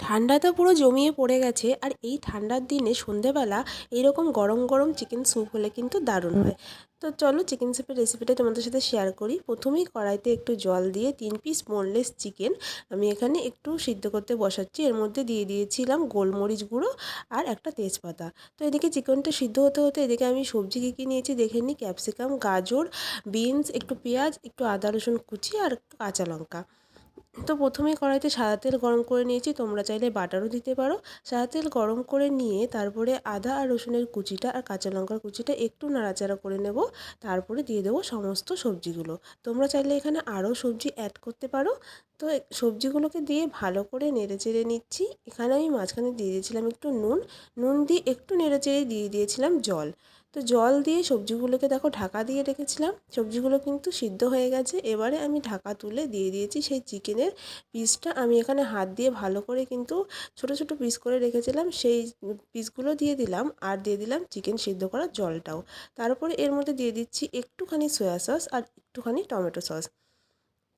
ঠান্ডা তো পুরো জমিয়ে পড়ে গেছে, আর এই ঠান্ডার দিনে সন্ধেবেলা এইরকম গরম গরম চিকেন স্যুপ হলে কিন্তু দারুণ হয়। তো চলো চিকেন স্যুপের রেসিপিটা তোমাদের সাথে শেয়ার করি। প্রথমেই কড়াইতে একটু জল দিয়ে 3 পিস বোনলেস চিকেন আমি এখানে একটু সিদ্ধ করতে বসাচ্ছি। এর মধ্যে দিয়ে দিয়েছিলাম গোলমরিচ গুঁড়ো আর একটা তেজপাতা। তো এদিকে চিকেনটা সিদ্ধ হতে হতে এদিকে আমি সবজি কী কী নিয়েছি দেখে নিই। ক্যাপসিকাম, গাজর, বিনস, একটু পেঁয়াজ, একটু আদা রসুন কুচি আর একটু কাঁচা লঙ্কা। তো প্রথমেই কড়াইতে সাদা তেল গরম করে নিয়েছি, তোমরা চাইলে বাটারও দিতে পারো। সাদা তেল গরম করে নিয়ে তারপরে আদা আর রসুনের কুচিটা আর কাঁচা লঙ্কার কুচিটা একটু নাড়াচাড়া করে নেব। তারপরে দিয়ে দেবো সমস্ত সবজিগুলো। তোমরা চাইলে এখানে আরও সবজি অ্যাড করতে পারো। তো সবজিগুলোকে দিয়ে ভালো করে নেড়েচেড়ে নিচ্ছি। এখানে আমি মাঝখানে দিয়ে দিয়েছিলাম একটু নুন। নুন দিয়ে একটু নেড়েচেড়ে দিয়ে দিয়েছিলাম জল। তো জল দিয়ে সবজিগুলোকে দেখো ঢাকা দিয়ে রেখেছিলাম। সবজিগুলো কিন্তু সিদ্ধ হয়ে গেছে। এবারে আমি ঢাকা তুলে দিয়ে দিয়েছি সেই চিকেনের পিসটা। আমি এখানে হাত দিয়ে ভালো করে কিন্তু ছোট ছোট পিস করে রেখেছিলাম, সেই পিসগুলো দিয়ে দিলাম। আর দিয়ে দিলাম চিকেন সিদ্ধ করা জলটাও। তারপরে এর মধ্যে দিয়ে দিচ্ছি একটুখানি সয়া সস আর একটুখানি টমেটো সস।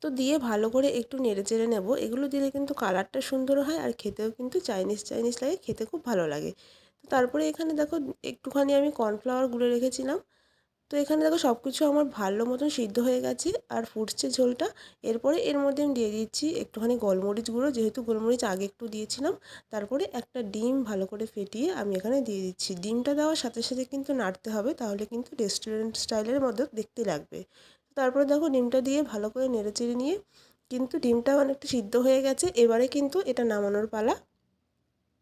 তো দিয়ে ভালো করে একটু নেড়েচেড়ে নেব। এগুলো দিলে কিন্তু কালারটা সুন্দর হয়, আর খেতেও কিন্তু চাইনিজ চাইনিজ লাগে, খেতে খুব ভালো লাগে। তো তারপরে এখানে দেখো একটুখানি আমি কর্নফ্লাওয়ার গুলে রেখেছিলাম। তো এখানে দেখো সব কিছু আমার ভালো মতন সিদ্ধ হয়ে গেছে আর ফুটছে ঝোলটা। এরপরে এর মধ্যে আমি দিয়ে দিচ্ছি একটুখানি গোলমরিচ গুঁড়ো, যেহেতু গোলমরিচ আগে একটু দিয়েছিলাম। তারপরে একটা ডিম ভালো করে ফেটিয়ে আমি এখানে দিয়ে দিচ্ছি। ডিমটা দেওয়ার সাথে সাথে কিন্তু নাড়তে হবে, তাহলে কিন্তু রেস্টুরেন্ট স্টাইলের মধ্যে দেখতে লাগবে। তারপরে দেখো ডিমটা দিয়ে ভালো করে নেড়েচেড়ে নিয়ে কিন্তু ডিমটা অনেকটা সিদ্ধ হয়ে গেছে। এবারে কিন্তু এটা নামানোর পালা।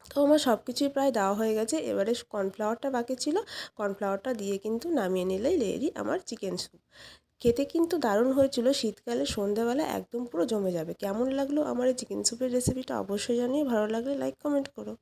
তো আমার সব কিছুই প্রায় দেওয়া হয়ে গেছে। এবারে কর্নফ্লাওয়ারটা বাকি ছিল, কর্নফ্লাওয়ারটা দিয়ে কিন্তু নামিয়ে নিলেই রেডি আমার চিকেন স্যুপ। খেতে কিন্তু দারুণ হয়েছিল। শীতকালে সন্ধ্যাবেলা একদম পুরো জমে যাবে। কেমন লাগলো আমার এই চিকেন স্যুপের রেসিপিটা অবশ্যই জানিয়ে, ভালো লাগলে লাইক কমেন্ট করো।